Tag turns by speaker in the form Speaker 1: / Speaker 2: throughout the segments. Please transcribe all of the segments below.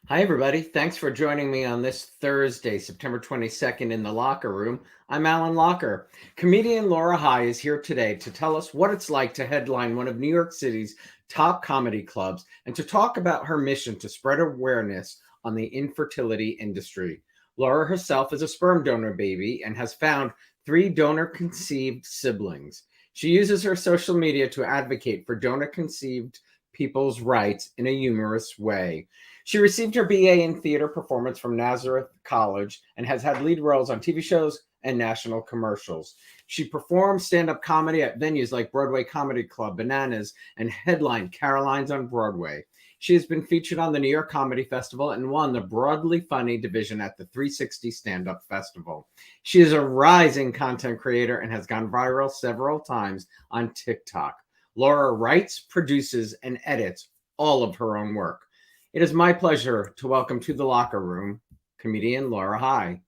Speaker 1: Hi, everybody. Thanks for joining me on this Thursday, September 22nd in the Locker Room. I'm Alan Locher. Comedian Laura High is here today to tell us what it's like to headline one of New York City's top comedy clubs and to talk about her mission to spread awareness on the infertility industry. Laura herself is a sperm donor baby and has found 3 donor-conceived siblings. She uses her social media to advocate for donor-conceived people's rights in a humorous way. She received her BA in theater performance from Nazareth College and has had lead roles on TV shows and national commercials. She performed stand-up comedy at venues like Broadway Comedy Club, Bananas, and headlined Caroline's on Broadway. She has been featured on the New York Comedy Festival and won the Broadly Funny division at the 360 Stand-Up Festival. She is a rising content creator and has gone viral several times on TikTok. Laura writes, produces, and edits all of her own work. It is my pleasure to welcome to the Locker Room comedian Laura High.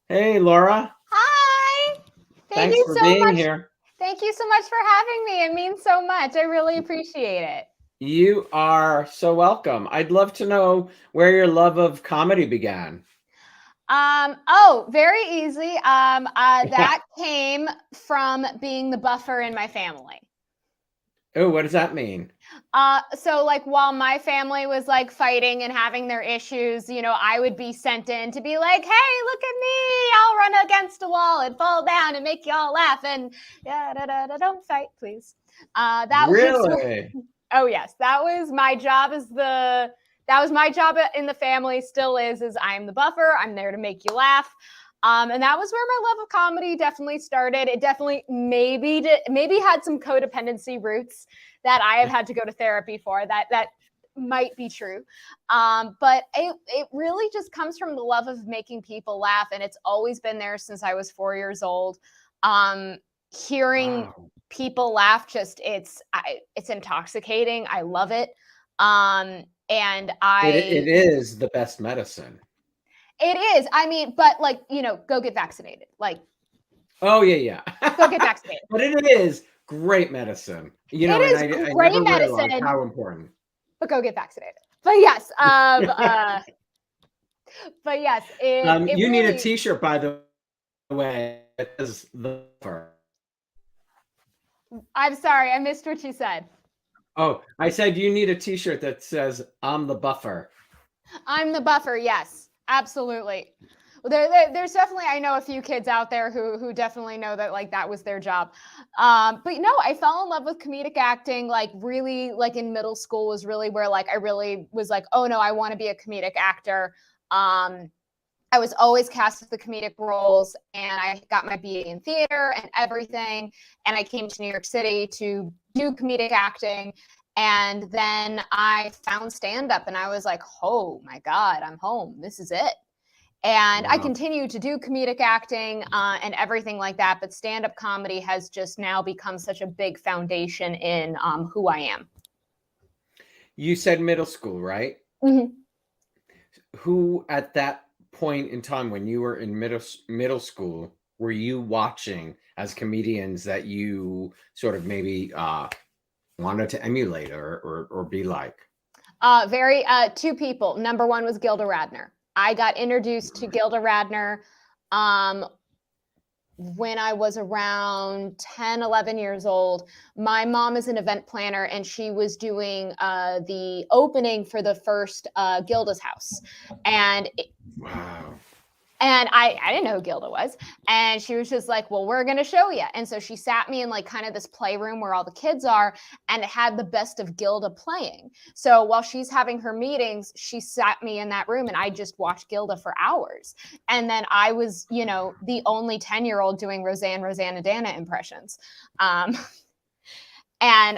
Speaker 1: Hey, Laura.
Speaker 2: Hi.
Speaker 1: Thanks for being here.
Speaker 2: Thank you so much for having me. It means so much. I really appreciate it.
Speaker 1: You are so welcome. I'd love to know where your love of comedy began.
Speaker 2: Very easy. That came from being the buffer in my family.
Speaker 1: Oh, what does that mean?
Speaker 2: So like while my family was like fighting and having their issues, I would be sent in to be like, hey, look at me. I'll run against a wall and fall down and make you all laugh. And don't fight, please.
Speaker 1: Really?
Speaker 2: Oh yes, that was my job in the family, still is I'm the buffer. I'm there to make you laugh. And that was where my love of comedy definitely started. It definitely maybe had some codependency roots that I have had to go to therapy for. That might be true. But it really just comes from the love of making people laugh. And it's always been there since I was 4 years old. Hearing people laugh, it's intoxicating. I love it.
Speaker 1: It is the best medicine.
Speaker 2: It is. I mean, but go get vaccinated.
Speaker 1: Oh yeah.
Speaker 2: Go get vaccinated.
Speaker 1: But it is great medicine.
Speaker 2: I never
Speaker 1: realized how important.
Speaker 2: But go get vaccinated. But yes,
Speaker 1: you need a T-shirt, by the way. It is the buffer.
Speaker 2: I'm sorry, I missed what you said.
Speaker 1: Oh, I said you need a T-shirt that says "I'm the buffer."
Speaker 2: I'm the buffer. Yes. Absolutely. Well, there's definitely, I know a few kids out there who definitely know that that was their job. But no, I fell in love with comedic acting, really in middle school was really where I really was oh no, I want to be a comedic actor. I was always cast with the comedic roles and I got my BA in theater and everything. And I came to New York City to do comedic acting. And then I found stand-up and I was like, oh my God, I'm home. This is it. And wow. I continue to do comedic acting and everything like that. But stand-up comedy has just now become such a big foundation in who I am.
Speaker 1: You said middle school, right?
Speaker 2: Mm-hmm.
Speaker 1: Who at that point in time when you were in middle school were you watching as comedians that you sort of maybe wanted to emulate or be like?
Speaker 2: Two people. Number one was Gilda Radner. I got introduced to Gilda Radner when I was around 10, 11 years old. My mom is an event planner and she was doing the opening for the first Gilda's house. And
Speaker 1: wow.
Speaker 2: And I didn't know who Gilda was. And she was just like, well, we're going to show you. And so she sat me in kind of this playroom where all the kids are, and it had the best of Gilda playing. So while she's having her meetings, she sat me in that room and I just watched Gilda for hours. And then I was, the only 10-year-old doing Rosanna Dana impressions. And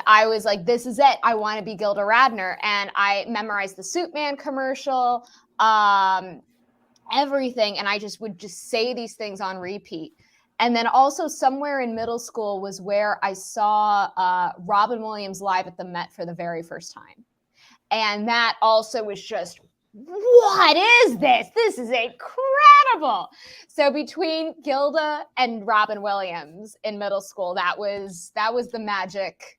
Speaker 2: I was like, this is it. I want to be Gilda Radner. And I memorized the Suit Man commercial, everything. And I would say these things on repeat. And then also somewhere in middle school was where I saw Robin Williams live at the Met for the very first time. And that also was just, what is this? This is incredible. So between Gilda and Robin Williams in middle school, that was the magic.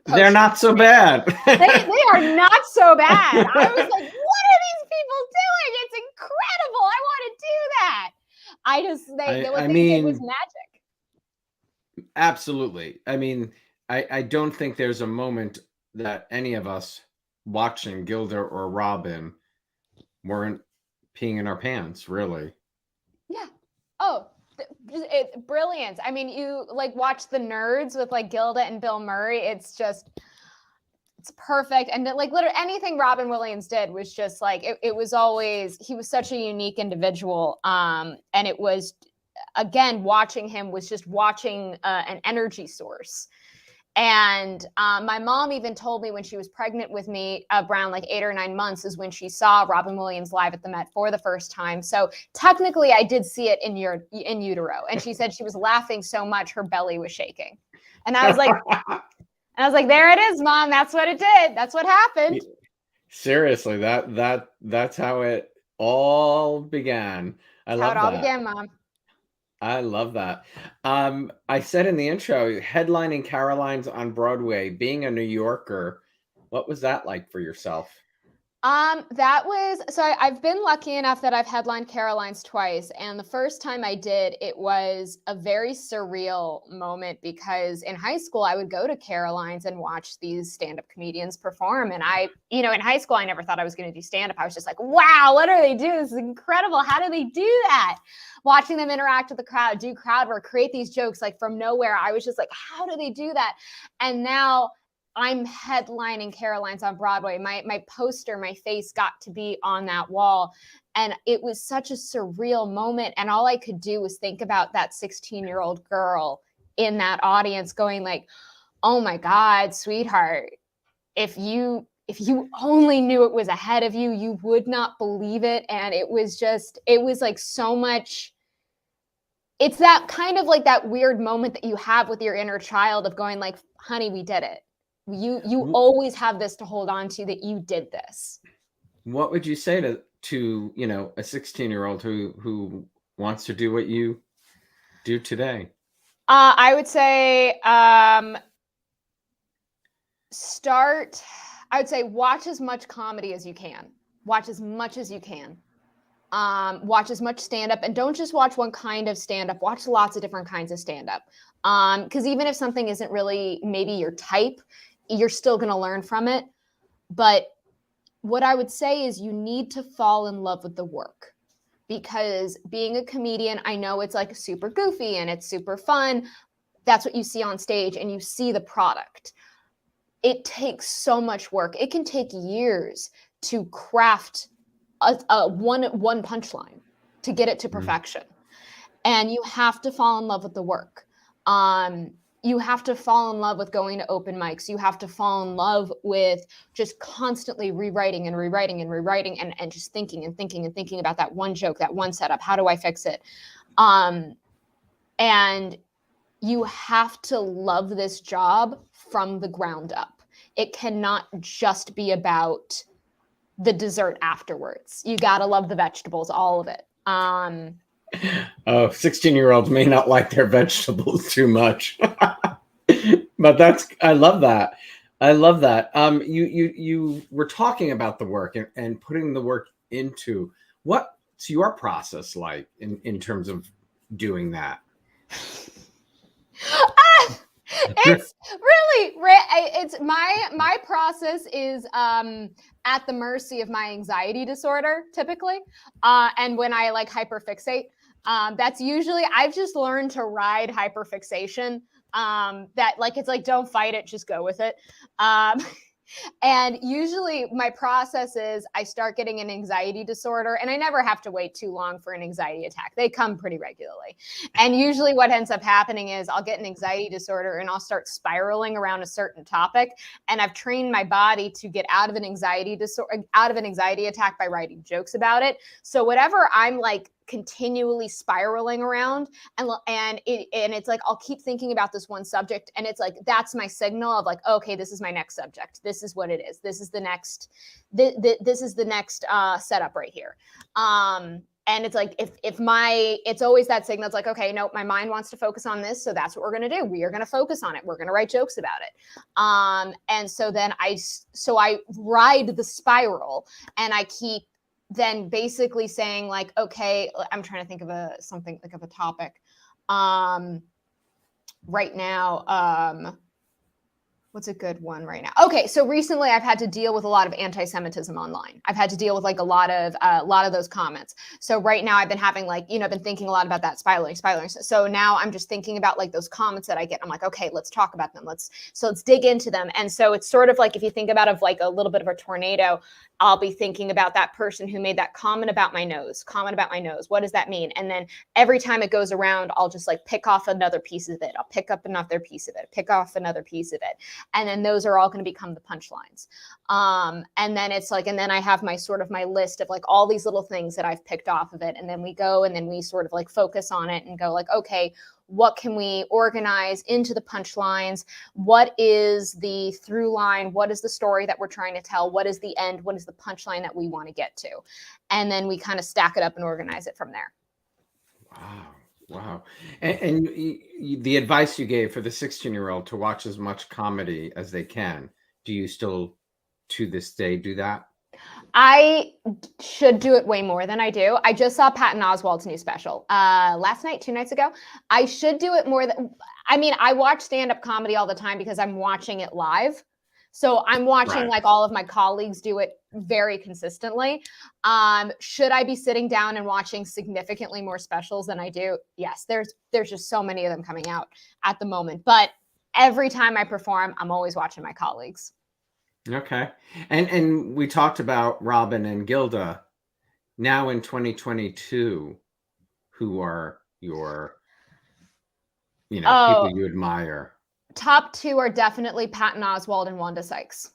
Speaker 1: They're not so bad.
Speaker 2: They are not so bad. I was like, what are people doing? It's incredible. I want to do that. What they did was magic.
Speaker 1: Absolutely. I mean, I don't think there's a moment that any of us watching Gilda or Robin weren't peeing in our pants, really.
Speaker 2: Yeah. Oh, brilliant. I mean, you like watch The Nerds with like Gilda and Bill Murray. It's perfect. And like literally anything Robin Williams did was just like, it was always, he was such a unique individual. And it was, again, watching him was just watching an energy source. And my mom even told me when she was pregnant with me, around like 8 or 9 months, is when she saw Robin Williams live at the Met for the first time. So technically, I did see it in utero. And she said she was laughing so much her belly was shaking. And I was like, there it is, Mom. That's what it did. That's what happened.
Speaker 1: Seriously, that's how it all began. I love that.
Speaker 2: How it all began, Mom.
Speaker 1: I love that. I said in the intro, headlining Caroline's on Broadway, being a New Yorker, what was that like for yourself?
Speaker 2: I've been lucky enough that I've headlined Caroline's twice. And the first time I did, it was a very surreal moment because in high school, I would go to Caroline's and watch these stand-up comedians perform. And in high school, I never thought I was going to do stand-up. I was just like, wow, what are they doing? This is incredible. How do they do that? Watching them interact with the crowd, do crowd work, create these jokes like from nowhere. I was just like, how do they do that? And now I'm headlining Caroline's on Broadway. My poster, my face got to be on that wall. And it was such a surreal moment. And all I could do was think about that 16-year-old girl in that audience going like, oh my God, sweetheart, if you only knew it was ahead of you, you would not believe it. And it was like so much. It's that kind of like that weird moment that you have with your inner child of going like, honey, we did it. You always have this to hold on to, that you did this.
Speaker 1: What would you say to a 16-year-old who wants to do what you do today?
Speaker 2: I would say watch as much comedy as you can. Watch as much as you can. Watch as much stand-up, and don't just watch one kind of stand-up. Watch lots of different kinds of stand-up. Because even if something isn't really maybe your type, you're still going to learn from it. But what I would say is you need to fall in love with the work, because being a comedian, I know it's like super goofy and it's super fun. That's what you see on stage and you see the product. It takes so much work. It can take years to craft a one punchline to get it to perfection. And you have to fall in love with the work. You have to fall in love with going to open mics. You have to fall in love with just constantly rewriting and just thinking about that one joke, that one setup. How do I fix it? And you have to love this job from the ground up. It cannot just be about the dessert afterwards. You got to love the vegetables, all of it.
Speaker 1: 16-year-olds may not like their vegetables too much. But I love that. You were talking about the work and putting the work into. What's your process like in terms of doing that?
Speaker 2: It's my process is at the mercy of my anxiety disorder typically, and when I like hyperfixate, that's usually, I've just learned to ride hyperfixation. That like, it's like, don't fight it, just go with it. And usually my process is I start getting an anxiety disorder, and I never have to wait too long for an anxiety attack. They come pretty regularly. And usually what ends up happening is I'll get an anxiety disorder and I'll start spiraling around a certain topic. And I've trained my body to get out of an anxiety attack by writing jokes about it. So whatever I'm like continually spiraling around, and it's like I'll keep thinking about this one subject, and it's like that's my signal of like, okay, this is my next subject, this is what it is, this is the next setup right here. And it's like it's always that signal. It's like, okay, no, my mind wants to focus on this, so that's what we're going to do. We are going to focus on it. We're going to write jokes about it. And so then I ride the spiral, and I keep then basically saying like, okay, I'm trying to think of something like of a topic right now. What's a good one right now? Okay, so recently I've had to deal with a lot of anti-Semitism online. I've had to deal with like a lot of those comments. So right now I've been having like, I've been thinking a lot about that spiraling. So now I'm just thinking about like those comments that I get. I'm like, okay, let's talk about them. Let's dig into them. And so it's sort of like if you think about like a little bit of a tornado, I'll be thinking about that person who made that comment about my nose. What does that mean? And then every time it goes around, I'll just like pick off another piece of it. I'll pick up another piece of it, pick off another piece of it. And then those are all going to become the punchlines. And then it's like, and then I have my sort of my list of like all these little things that I've picked off of it. And then we go and then we sort of like focus on it and go like, okay, what can we organize into the punchlines? What is the through line? What is the story that we're trying to tell? What is the end? What is the punchline that we want to get to? And then we kind of stack it up and organize it from there.
Speaker 1: Wow. And the advice you gave for the 16-year-old to watch as much comedy as they can, do you still to this day do that?
Speaker 2: I should do it way more than I do. I just saw Patton Oswalt's new special last night, 2 nights ago. I should do it more I watch stand-up comedy all the time because I'm watching it live. So I'm watching like all of my colleagues do it very consistently. Should I be sitting down and watching significantly more specials than I do? Yes, there's just so many of them coming out at the moment. But every time I perform, I'm always watching my colleagues.
Speaker 1: Okay. And we talked about Robin and Gilda. Now in 2022, who are your, people you admire?
Speaker 2: Top 2 are definitely Patton Oswalt and Wanda Sykes.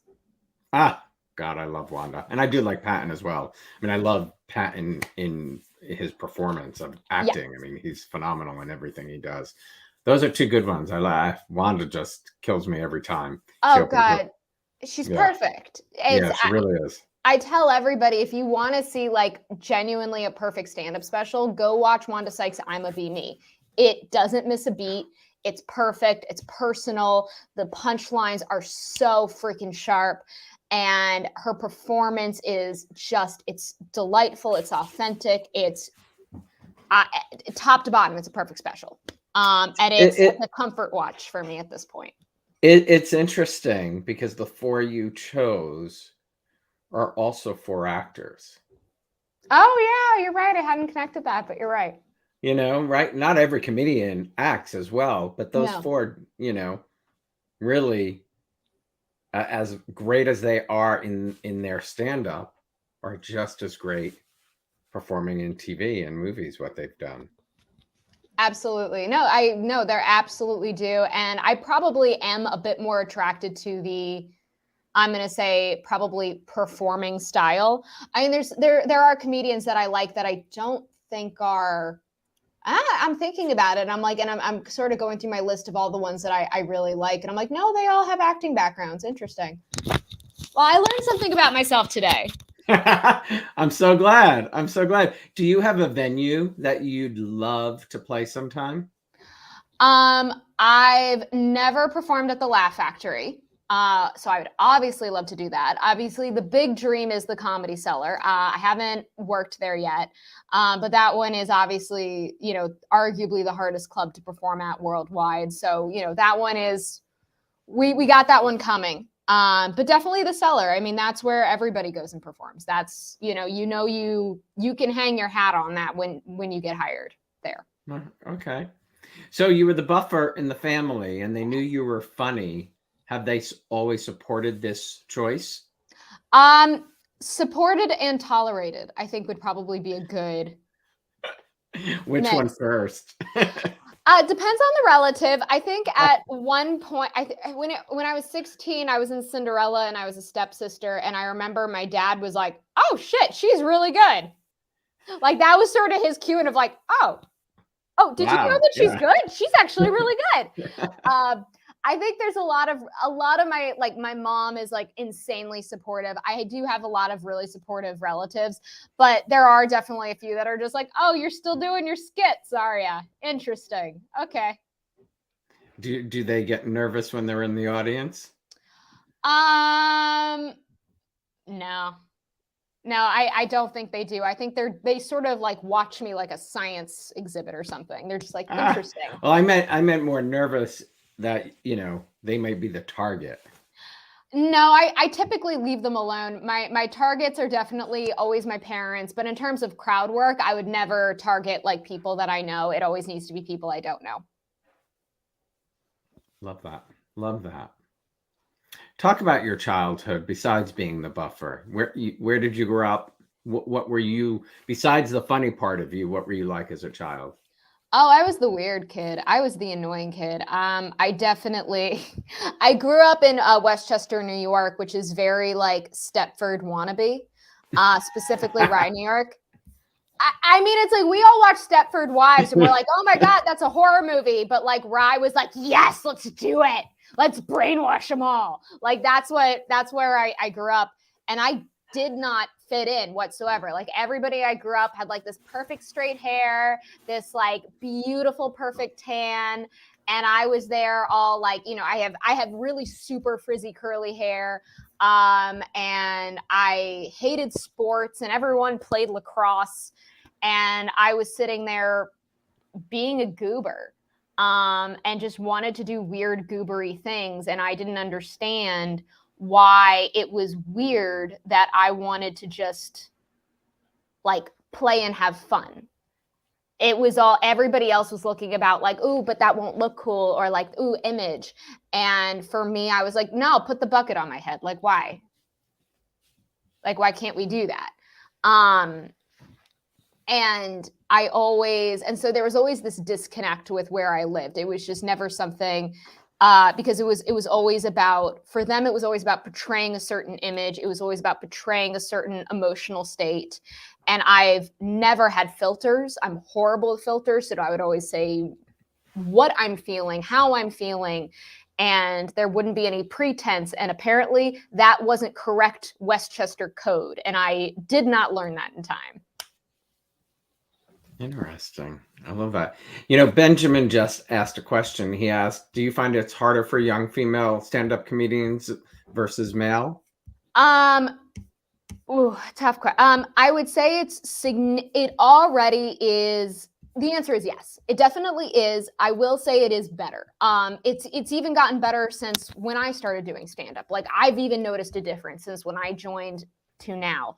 Speaker 1: God, I love Wanda. And I do like Patton as well. I mean, I love Patton in his performance of acting. Yeah. I mean, he's phenomenal in everything he does. Those are 2 good ones. I laugh. Wanda just kills me every time.
Speaker 2: Oh, God. She's perfect.
Speaker 1: She really is.
Speaker 2: I tell everybody, if you want to see like genuinely a perfect stand-up special, go watch Wanda Sykes' I'm a Be Me. It doesn't miss a beat. It's perfect. It's personal. The punchlines are so freaking sharp. And her performance is just, it's delightful. It's authentic. It's top to bottom. It's a perfect special. And it's a comfort watch for me at this point.
Speaker 1: It's interesting because the 4 you chose are also 4 actors.
Speaker 2: Oh, yeah, you're right. I hadn't connected that, but you're right.
Speaker 1: Right? Not every comedian acts as well, but those 4, really, as great as they are in their stand-up, are just as great performing in TV and movies, what they've done.
Speaker 2: Absolutely. No, they're absolutely do. And I probably am a bit more attracted to I'm going to say probably performing style. I mean, there are comedians that I like that I don't think are, I'm thinking about it. I'm like, and I'm sort of going through my list of all the ones that I really like. And I'm like, no, they all have acting backgrounds. Interesting. Well, I learned something about myself today.
Speaker 1: I'm so glad. Do you have a venue that you'd love to play sometime?
Speaker 2: I've never performed at the Laugh Factory. So I would obviously love to do that. Obviously, the big dream is the Comedy Cellar. I haven't worked there yet, but that one is obviously, arguably the hardest club to perform at worldwide. So, that one is, we got that one coming. But definitely the Cellar. I mean, that's where everybody goes and performs. That's, you can hang your hat on that when you get hired there.
Speaker 1: Okay. So you were the buffer in the family and they knew you were funny. Have they always supported this choice?
Speaker 2: Supported and tolerated, I think would probably be a good.
Speaker 1: Which
Speaker 2: mix.
Speaker 1: One first?
Speaker 2: Depends on the relative. I think at one point, when I was 16, I was in Cinderella and I was a stepsister. And I remember my dad was like, oh shit, she's really good. Like that was sort of his cue of like, oh, did you know that she's good? She's actually really good. I think there's a lot of my, like my mom is like insanely supportive. I do have a lot of really supportive relatives, but there are definitely a few that are just like, oh, you're still doing your skits, are ya? Interesting. Okay.
Speaker 1: Do they get nervous when they're in the audience?
Speaker 2: No, No, I don't think they do. I think they sort of like watch me like a science exhibit or something. They're just like, interesting.
Speaker 1: Well, I meant more nervous that, they might be the target.
Speaker 2: No, I typically leave them alone. My targets are definitely always my parents, but in terms of crowd work, I would never target like people that I know. It always needs to be people I don't know.
Speaker 1: Love that. Love that. Talk about your childhood besides being the buffer. Where did you grow up? What were you, besides the funny part of you, what were you like as a child?
Speaker 2: Oh, I was the weird kid. I was the annoying kid. I definitely, I grew up in Westchester, New York, which is very like Stepford wannabe, specifically Rye, New York. I mean, it's like we all watch Stepford Wives and we're like, oh my God, that's a horror movie. But like Rye was like, yes, let's do it. Let's brainwash them all. Like that's where I grew up. And I did not fit in whatsoever. Like everybody I grew up had like this perfect straight hair, this like beautiful, perfect tan. And I was there all like, I have really super frizzy curly hair. And I hated sports and everyone played lacrosse. And I was sitting there being a goober, and just wanted to do weird goobery things. And I didn't understand why it was weird that I wanted to just like play and have fun. It was all everybody else was looking about like, ooh, but that won't look cool, or like, ooh, image. And for me, I was like, no, put the bucket on my head. Like, why? Like, why can't we do that? And so there was always this disconnect with where I lived. It was just never something, because it was always about, for them, it was always about portraying a certain image. It was always about portraying a certain emotional state. And I've never had filters. I'm horrible with filters. So I would always say what I'm feeling, how I'm feeling, and there wouldn't be any pretense. And apparently that wasn't correct Westchester code. And I did not learn that in time.
Speaker 1: Interesting. I love that. Benjamin just asked a question. He asked, do you find it's harder for young female stand-up comedians versus male?
Speaker 2: Ooh, tough question. I would say it already is. The answer is yes. It definitely is. I will say it is better. It's even gotten better since when I started doing stand-up. Like I've even noticed a difference since when I joined to now.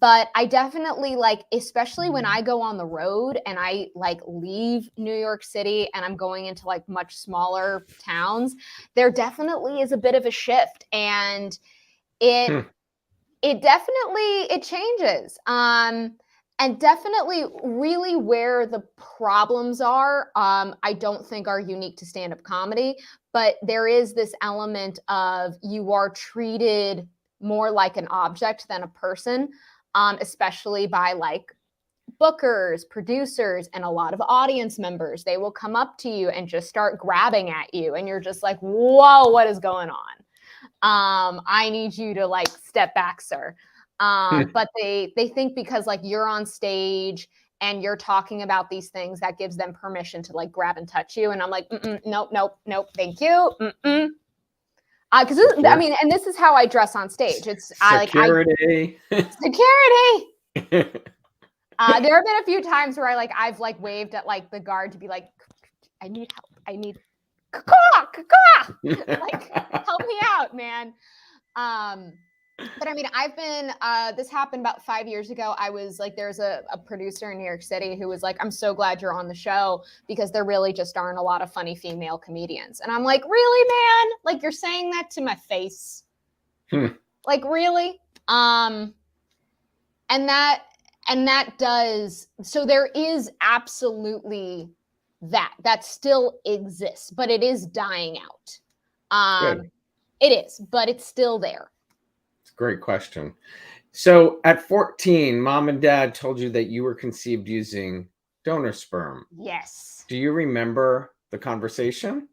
Speaker 2: But I definitely especially when I go on the road and I leave New York City and I'm going into much smaller towns, there definitely is a bit of a shift, and it definitely changes. And definitely really where the problems are, I don't think are unique to stand-up comedy, but there is this element of you are treated more like an object than a person. Especially by bookers, producers, and a lot of audience members. They will come up to you and just start grabbing at you. And you're just like, whoa, what is going on? I need you to step back, sir. But they think because you're on stage and you're talking about these things, that gives them permission to grab and touch you. And I'm like, nope, thank you. Because I mean, and this is how I dress on stage. It's
Speaker 1: security.
Speaker 2: Security. There have been a few times where I've waved at the guard to be like, I need help. I need help me out, man. But I mean, I've been, this happened about 5 years ago. I was there's a producer in New York City who was like, I'm so glad you're on the show because there really just aren't a lot of funny female comedians. And I'm like, really, man? You're saying that to my face? Really? And that does, so there is absolutely that still exists, but it is dying out. It is, but it's still there.
Speaker 1: Great question. So at 14, mom and dad told you that you were conceived using donor sperm.
Speaker 2: Yes.
Speaker 1: Do you remember the conversation?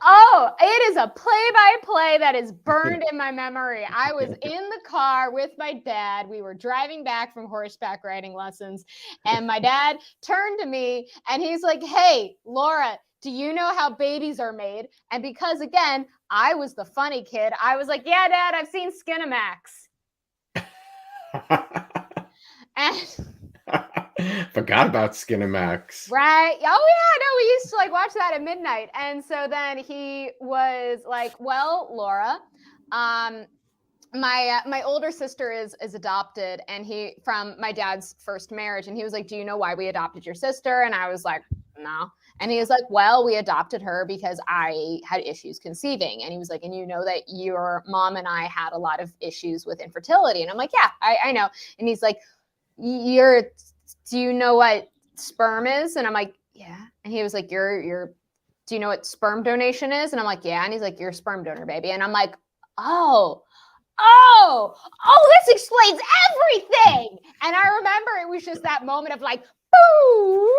Speaker 2: Oh, it is a play-by-play that is burned in my memory. I was in the car with my dad. We were driving back from horseback riding lessons, and my dad turned to me and he's like, hey, Laura, do you know how babies are made? And because, again, I was the funny kid, I was like, yeah, Dad, I've seen Skinamax. And
Speaker 1: Forgot about Skinamax.
Speaker 2: right. Oh yeah, no, we used to like watch that at midnight. And so then he was like, "Well, Laura, my older sister is adopted, and he from my dad's first marriage, and he was like, do you know why we adopted your sister?" And I was like, no. And he was like, well, we adopted her because I had issues conceiving. And he was like, and you know that your mom and I had a lot of issues with infertility. And I'm like, yeah, I know. And he's like, do you know what sperm is? And I'm like, yeah. And he was like, do you know what sperm donation is? And I'm like, yeah. And he's like, you're a sperm donor, baby. And I'm like, oh, this explains everything. And I remember it was just that moment of like, boo,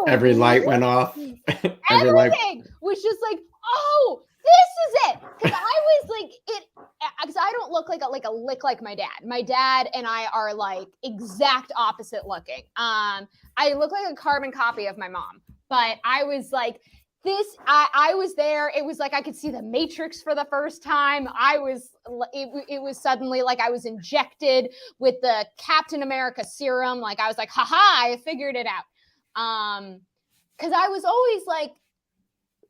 Speaker 1: Every light went off.
Speaker 2: Everything was just like, oh, this is it. Because I was like, because I don't look like a lick like my dad. My dad and I are like exact opposite looking. I look like a carbon copy of my mom, but I was like, I was there. It was like I could see the Matrix for the first time. It was suddenly like I was injected with the Captain America serum. Like I was like, haha, I figured it out. Because I was always like,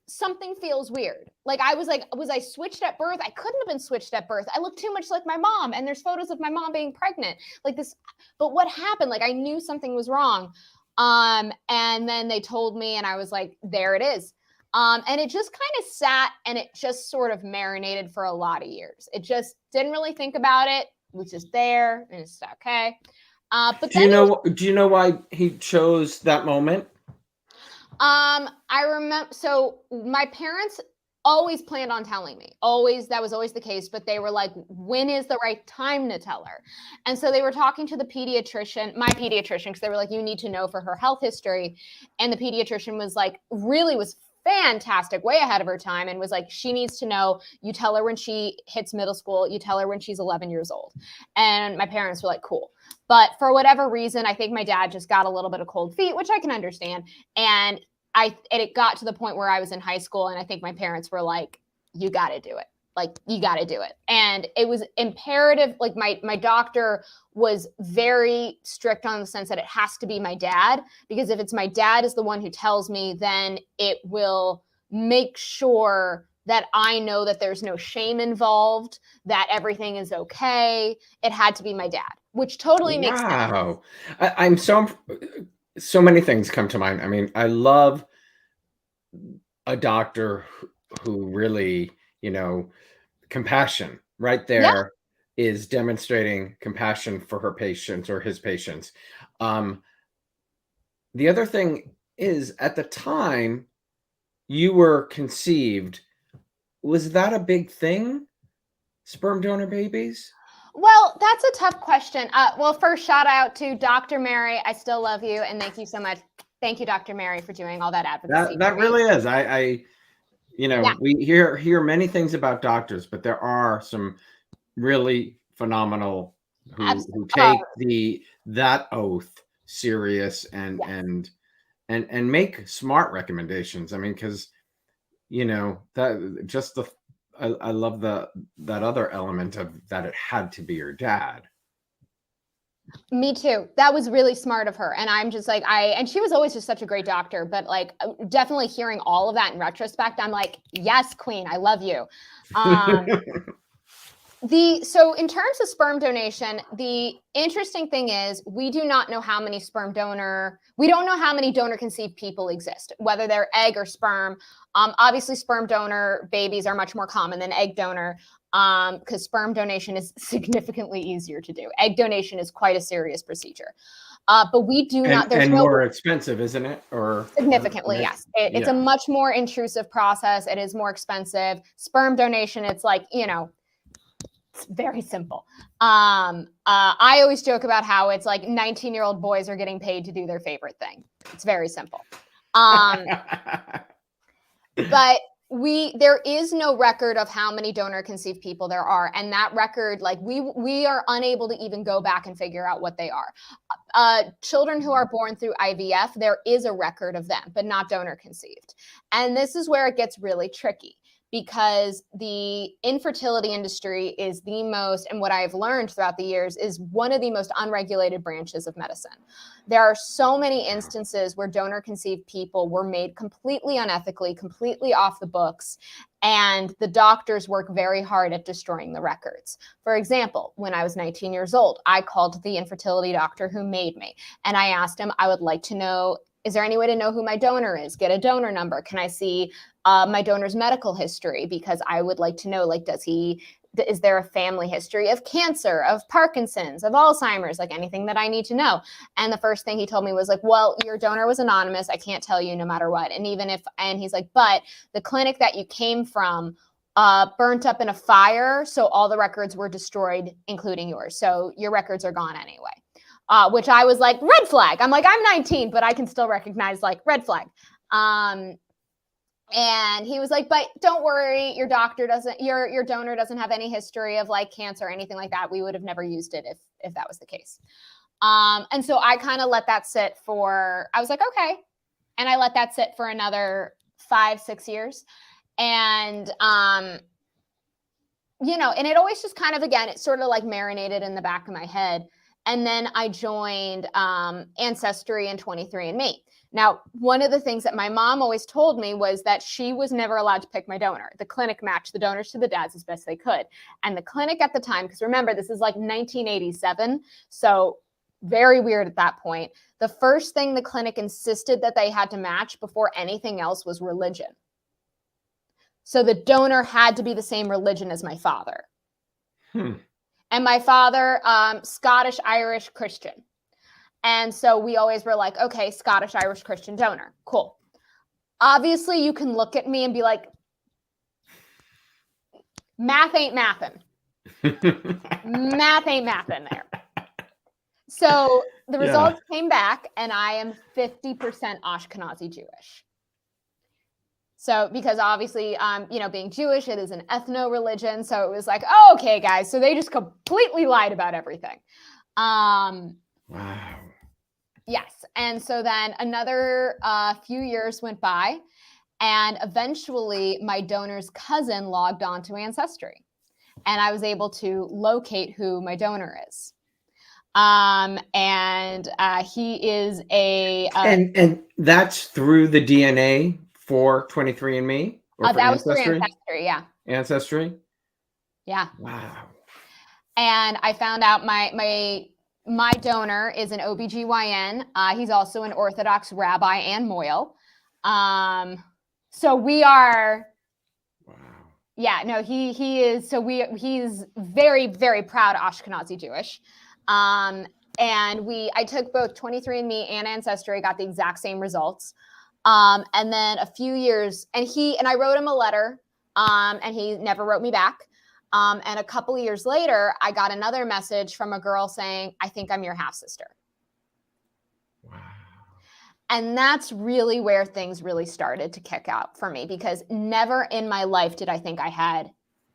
Speaker 2: something feels weird. Like I was I switched at birth? I couldn't have been switched at birth. I look too much like my mom, and there's photos of my mom being pregnant. Like this, but what happened? Like I knew something was wrong. And then they told me, and I was like, there it is. And it just kind of sat, and it just sort of marinated for a lot of years. It just didn't really think about it. It was just there, and it's okay. But
Speaker 1: do you know why he chose that moment?
Speaker 2: I remember. So my parents always planned on telling me. That was always the case. But they were like, when is the right time to tell her? And so they were talking to my pediatrician, because they were like, you need to know for her health history. And the pediatrician was like, was fantastic, way ahead of her time, and was like, she needs to know. You tell her when she hits middle school. You tell her when she's 11 years old. And my parents were like, cool. But for whatever reason, I think my dad just got a little bit of cold feet, which I can understand. And it got to the point where I was in high school, and I think my parents were like, you got to do it. Like, you got to do it. And it was imperative. Like my doctor was very strict on the sense that it has to be my dad, because if it's my dad is the one who tells me, then it will make sure that I know that there's no shame involved, that everything is okay. It had to be my dad, which totally makes sense.
Speaker 1: Wow. I'm so many things come to mind. I mean, I love a doctor who really, compassion right there is demonstrating compassion for her patients or his patients. The other thing is, at the time you were conceived, was that a big thing? Sperm donor babies?
Speaker 2: Well, that's a tough question. Well, first, shout out to Dr. Mary. I still love you, and thank you so much. Thank you, Dr. Mary, for doing all that advocacy.
Speaker 1: That really is. We hear many things about doctors, but there are some really phenomenal who take that oath serious and make smart recommendations. I mean, because that just I love that other element of that it had to be your dad.
Speaker 2: Me too. That was really smart of her. And I'm just like, and she was always just such a great doctor, but like definitely hearing all of that in retrospect, I'm like, yes, queen, I love you. So in terms of sperm donation, the interesting thing is we do not know how many donor conceived people exist, whether they're egg or sperm. Obviously sperm donor babies are much more common than egg donor, because sperm donation is significantly easier to do. Egg donation is quite a serious procedure. But we do not.
Speaker 1: There's more expensive, isn't it? Or
Speaker 2: significantly, yes. It's a much more intrusive process. It is more expensive. Sperm donation, it's like, it's very simple. I always joke about how it's like 19-year-old boys are getting paid to do their favorite thing. It's very simple. But There is no record of how many donor conceived people there are, and that record, like we are unable to even go back and figure out what they are. Children who are born through IVF, there is a record of them, but not donor conceived. And this is where it gets really tricky, because the infertility industry is the most, and what I've learned throughout the years, is one of the most unregulated branches of medicine. There are so many instances where donor conceived people were made completely unethically, completely off the books, and the doctors work very hard at destroying the records. For example, when I was 19 years old, I called the infertility doctor who made me, and I asked him, I would like to know, is there any way to know who my donor is? Get a donor number. Can I see my donor's medical history? Because I would like to know, like, is there a family history of cancer, of Parkinson's, of Alzheimer's, like anything that I need to know? And the first thing he told me was like, well, your donor was anonymous. I can't tell you no matter what. And he's like, but the clinic that you came from burnt up in a fire. So all the records were destroyed, including yours. So your records are gone anyway. Which I was like, red flag. I'm like, I'm 19, but I can still recognize, like, red flag. And he was like, but don't worry, your donor doesn't have any history of like cancer or anything like that. We would have never used it if that was the case. And so I kind of let that sit I was like, okay. And I let that sit for another 5-6 years. And, and it always just kind of, again, it sort of like marinated in the back of my head. And then I joined Ancestry and 23andMe. Now, one of the things that my mom always told me was that she was never allowed to pick my donor. The clinic matched the donors to the dads as best they could. And the clinic at the time, because remember, this is like 1987, so very weird at that point. The first thing the clinic insisted that they had to match before anything else was religion. So the donor had to be the same religion as my father. And my father, Scottish, Irish, Christian. And so we always were like, okay, Scottish, Irish, Christian donor. Cool. Obviously, you can look at me and be like, math ain't mathin'. Math ain't mathin' there. So the results came back, and I am 50% Ashkenazi Jewish. So, because obviously, being Jewish, it is an ethno-religion. So it was like, oh, okay, guys. So they just completely lied about everything. Wow. Yes. And so then another few years went by, and eventually my donor's cousin logged on to Ancestry, and I was able to locate who my donor is. And he is and
Speaker 1: that's through the DNA for 23andMe? Or for
Speaker 2: that was through Ancestry, yeah.
Speaker 1: Ancestry?
Speaker 2: Yeah.
Speaker 1: Wow.
Speaker 2: And I found out my donor is an OBGYN. He's also an Orthodox rabbi and Moyle. So we are. Wow. Yeah, no, he is. So he's very, very proud Ashkenazi Jewish. And I took both 23andMe and Ancestry, got the exact same results. And then a few years, and I wrote him a letter, and he never wrote me back. And a couple of years later, I got another message from a girl saying, I think I'm your half sister. Wow. And that's really where things really started to kick out for me, because never in my life did I think I had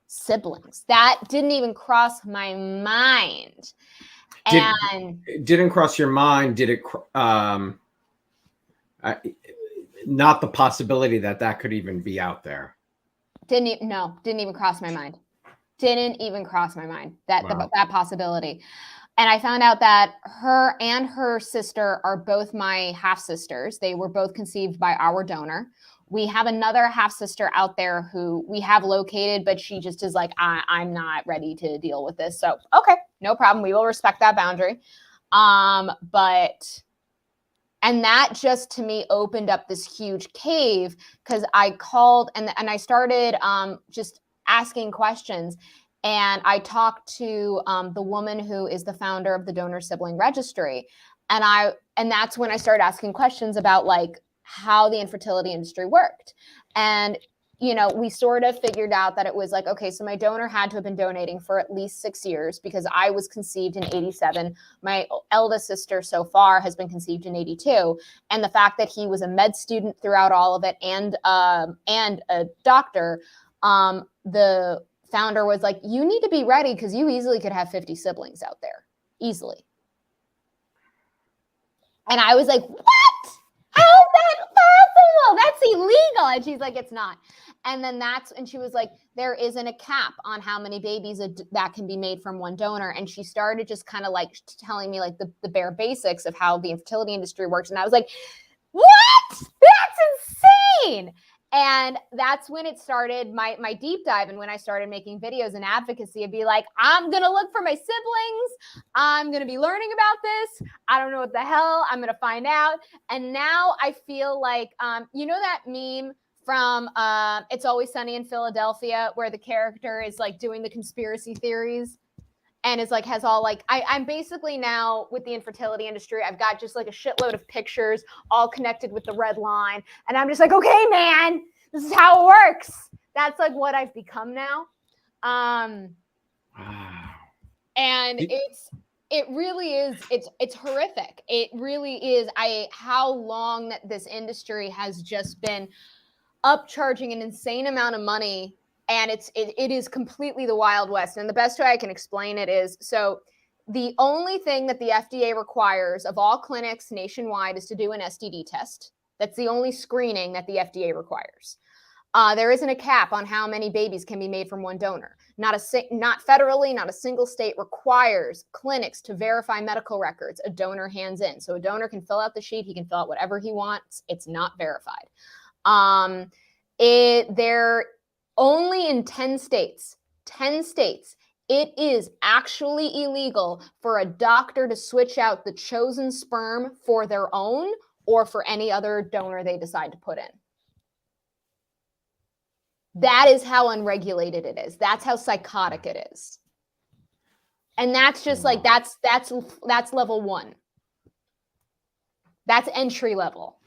Speaker 2: siblings. That didn't even cross my mind.
Speaker 1: Didn't cross your mind. Did it, not the possibility that could even be out there.
Speaker 2: Didn't even cross my mind. Didn't even cross my mind that possibility. And I found out that her and her sister are both my half sisters. They were both conceived by our donor. We have another half sister out there who we have located, but she just is like, I'm not ready to deal with this. So, okay, no problem. We will respect that boundary. And that just to me opened up this huge cave, because I called and I started just asking questions. And I talked to the woman who is the founder of the Donor Sibling Registry. And that's when I started asking questions about like how the infertility industry worked. And we sort of figured out that it was like, okay, so my donor had to have been donating for at least 6 years because I was conceived in 87. My eldest sister so far has been conceived in 82. And the fact that he was a med student throughout all of it and a doctor, the founder was like, you need to be ready because you easily could have 50 siblings out there. Easily. And I was like, what? How is that possible? That's illegal. And she's like, it's not. And then and she was like, there isn't a cap on how many babies that can be made from one donor. And she started just kind of like telling me like the bare basics of how the infertility industry works. And I was like, what? That's insane. And that's when it started my deep dive. And when I started making videos and advocacy, I'd be like, I'm going to look for my siblings. I'm going to be learning about this. I don't know what the hell. I'm going to find out. And now I feel like, that meme from It's Always Sunny in Philadelphia, where the character is like doing the conspiracy theories and is like, has all like, I'm basically now with the infertility industry, I've got just like a shitload of pictures all connected with the red line. And I'm just like, okay, man, this is how it works. That's like what I've become now. Wow. And it really is, it's horrific. It really is. How long that this industry has just been upcharging an insane amount of money. And it is completely the Wild West. And the best way I can explain it is, so the only thing that the FDA requires of all clinics nationwide is to do an STD test. That's the only screening that the FDA requires. There isn't a cap on how many babies can be made from one donor. Not federally, not a single state requires clinics to verify medical records a donor hands in. So a donor can fill out the sheet. He can fill out whatever he wants. It's not verified. They're only in 10 states, it is actually illegal for a doctor to switch out the chosen sperm for their own or for any other donor they decide to put in. That is how unregulated it is. That's how psychotic it is. And that's just like, that's level 1. That's entry level.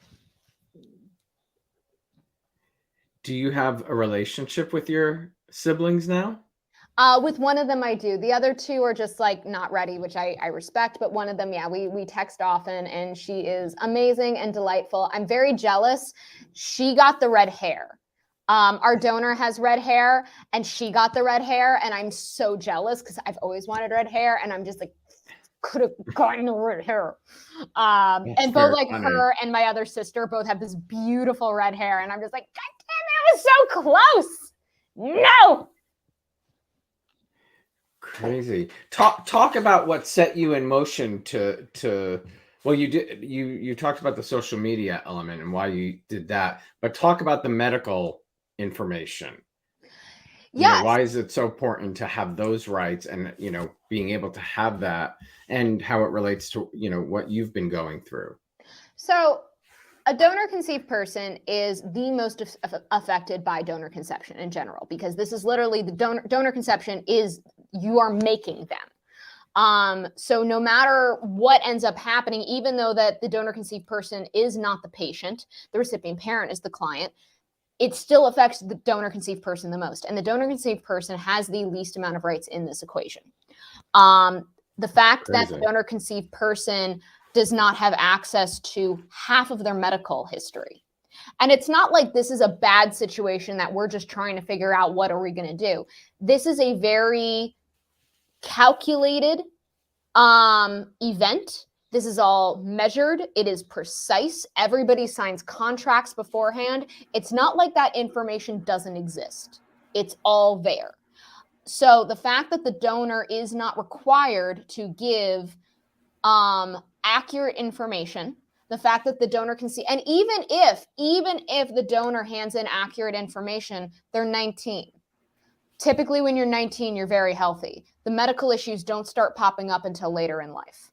Speaker 1: Do you have a relationship with your siblings now?
Speaker 2: With one of them, I do. The other two are just like not ready, which I respect. But one of them, yeah, we text often, and she is amazing and delightful. I'm very jealous. She got the red hair. Our donor has red hair, and she got the red hair, and I'm so jealous because I've always wanted red hair, and I'm just like, could have gotten the red hair. And both like funny. Her and my other sister both have this beautiful red hair, and I'm just like, God damn, that was so close. No.
Speaker 1: Crazy. Talk about what set you in motion to well, you talked about the social media element and why you did that, but talk about the medical information.
Speaker 2: Yes.
Speaker 1: Why is it so important to have those rights and being able to have that, and how it relates to what you've been going through?
Speaker 2: So a donor conceived person is the most affected by donor conception in general, because this is literally the donor conception is, you are making them. So no matter what ends up happening, even though that the donor conceived person is not the patient, the recipient parent is the client, it still affects the donor conceived person the most. And the donor conceived person has the least amount of rights in this equation. The fact that the donor conceived person does not have access to half of their medical history. And it's not like this is a bad situation that we're just trying to figure out what are we going to do. This is a very calculated event. This is all measured. It is precise. Everybody signs contracts beforehand. It's not like that information doesn't exist. It's all there. So the fact that the donor is not required to give accurate information, the fact that the donor can see, and even if the donor hands in accurate information, they're 19. Typically when you're 19, you're very healthy. The medical issues don't start popping up until later in life.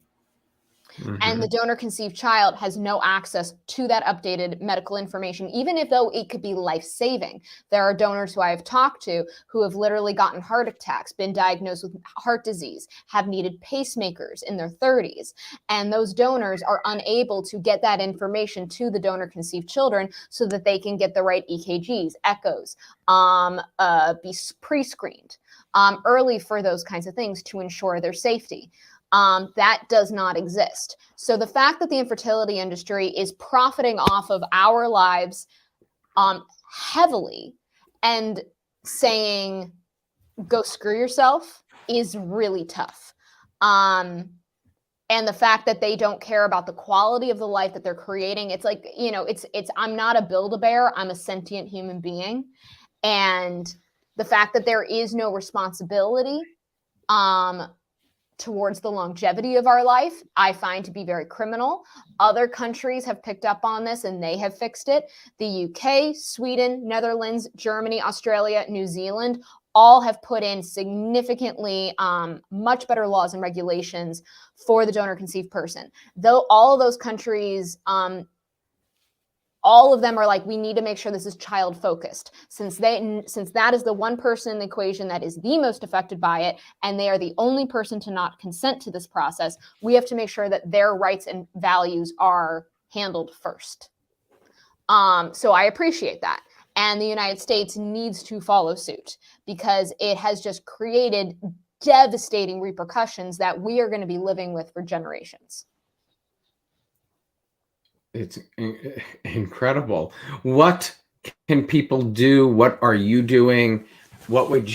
Speaker 2: And the donor conceived child has no access to that updated medical information, even if though it could be life-saving. There are donors who I have talked to who have literally gotten heart attacks, been diagnosed with heart disease, have needed pacemakers in their 30s. And those donors are unable to get that information to the donor conceived children so that they can get the right EKGs, echoes, be pre-screened early for those kinds of things to ensure their safety. That does not exist. So the fact that the infertility industry is profiting off of our lives heavily and saying, go screw yourself, is really tough. And the fact that they don't care about the quality of the life that they're creating, it's like, you know, it's I'm not a Build-A-Bear, I'm a sentient human being. And the fact that there is no responsibility towards the longevity of our life, I find to be very criminal. Other countries have picked up on this and they have fixed it. The UK, Sweden, Netherlands, Germany, Australia, New Zealand, all have put in significantly much better laws and regulations for the donor conceived person. Though all of those countries, all of them are like, we need to make sure this is child focused, since that is the one person in the equation that is the most affected by it, and they are the only person to not consent to this process. We have to make sure that their rights and values are handled first. So I appreciate that. And the United States needs to follow suit, because it has just created devastating repercussions that we are going to be living with for generations.
Speaker 1: It's incredible. What can people do? What are you doing? What would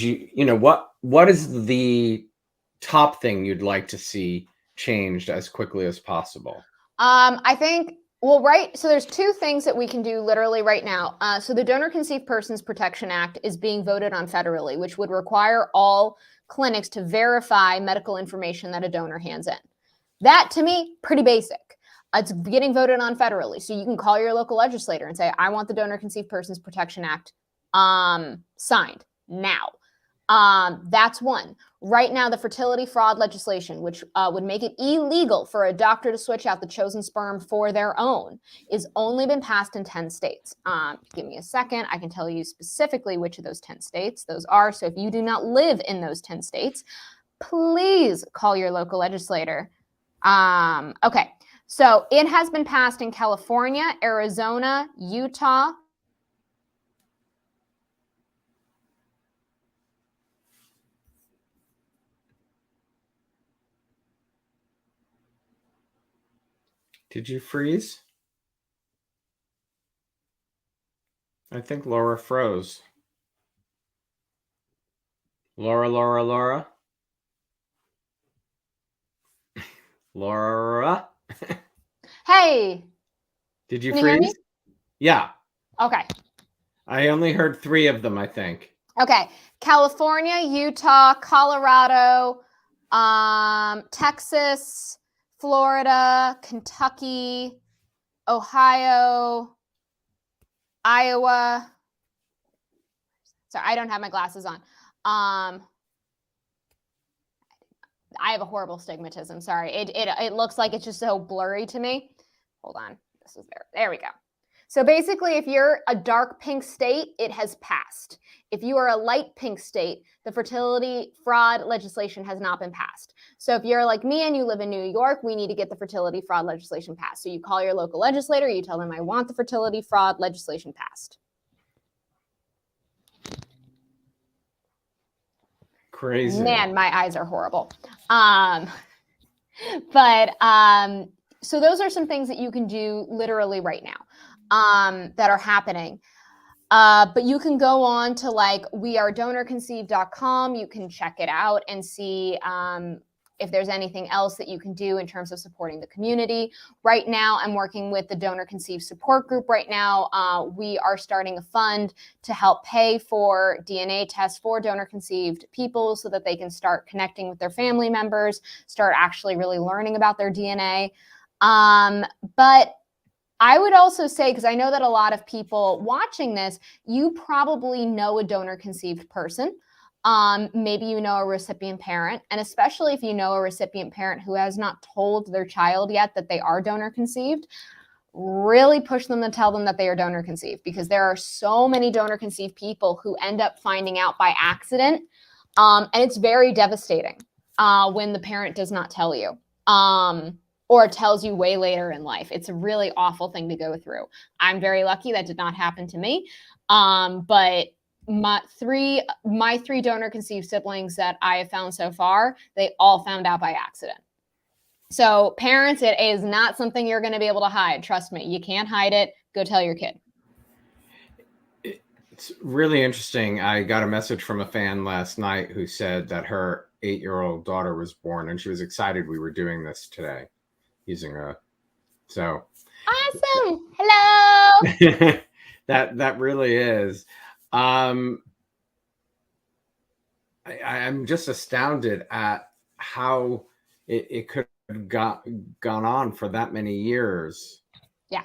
Speaker 1: what is the top thing you'd like to see changed as quickly as possible?
Speaker 2: I think, well, right. So there's two things that we can do literally right now. So the Donor Conceived Persons Protection Act is being voted on federally, which would require all clinics to verify medical information that a donor hands in. That, to me, pretty basic. It's getting voted on federally. So you can call your local legislator and say, I want the Donor Conceived Persons Protection Act signed now. That's one. Right now, the fertility fraud legislation, which would make it illegal for a doctor to switch out the chosen sperm for their own, is only been passed in 10 states. Give me a second. I can tell you specifically which of those 10 states those are. So if you do not live in those 10 states, please call your local legislator. Okay. So it has been passed in California, Arizona, Utah.
Speaker 1: Did you freeze? I think Laura froze. Laura. Laura?
Speaker 2: Hey.
Speaker 1: Did you
Speaker 2: Can you hear me?
Speaker 1: freeze? Yeah.
Speaker 2: Okay.
Speaker 1: I only heard 3 of them, I think.
Speaker 2: Okay. California, Utah, Colorado, Texas, Florida, Kentucky, Ohio, Iowa. Sorry, I don't have my glasses on. I have a horrible stigmatism. Sorry. It looks like it's just so blurry to me. Hold on. This is there we go. So basically, if you're a dark pink state, it has passed. If you are a light pink state, the fertility fraud legislation has not been passed. So if you're like me and you live in New York, we need to get the fertility fraud legislation passed. So you call your local legislator, you tell them, I want the fertility fraud legislation passed.
Speaker 1: Crazy.
Speaker 2: Man, my eyes are horrible. So those are some things that you can do literally right now that are happening. But you can go on to like wearedonorconceived.com. You can check it out and see if there's anything else that you can do in terms of supporting the community. Right now, I'm working with the Donor Conceived Support Group right now. We are starting a fund to help pay for DNA tests for donor conceived people so that they can start connecting with their family members, start actually really learning about their DNA. But I would also say, because I know that a lot of people watching this, you probably know a donor conceived person. Maybe you know a recipient parent, and especially if you know a recipient parent who has not told their child yet that they are donor conceived, really push them to tell them that they are donor conceived, because there are so many donor conceived people who end up finding out by accident. And it's very devastating when the parent does not tell you. Or tells you way later in life. It's a really awful thing to go through. I'm very lucky that did not happen to me. But my three donor conceived siblings that I have found so far, they all found out by accident. So parents, it is not something you're going to be able to hide. Trust me, you can't hide it. Go tell your kid.
Speaker 1: It's really interesting. I got a message from a fan last night who said that her 8-year-old daughter was born, and she was excited we were doing this today. So
Speaker 2: awesome. Hello.
Speaker 1: that really is. I'm just astounded at how it could have gone on for that many years.
Speaker 2: Yeah.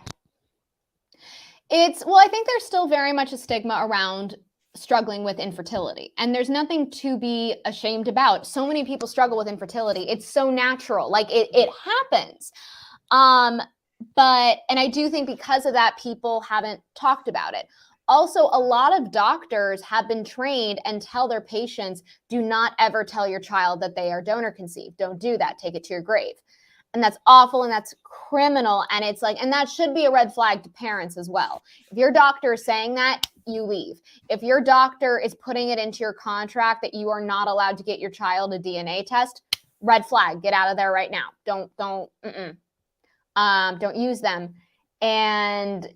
Speaker 2: I think there's still very much a stigma around struggling with infertility, and there's nothing to be ashamed about. So many people struggle with infertility. It's so natural. Like it happens. And I do think because of that, people haven't talked about it. Also, a lot of doctors have been trained and tell their patients, do not ever tell your child that they are donor conceived. Don't do that. Take it to your grave. And that's awful and that's criminal. And it's like, and that should be a red flag to parents as well. If your doctor is saying that, you leave. If your doctor is putting it into your contract that you are not allowed to get your child a DNA test, red flag, get out of there right now. Don't use them. And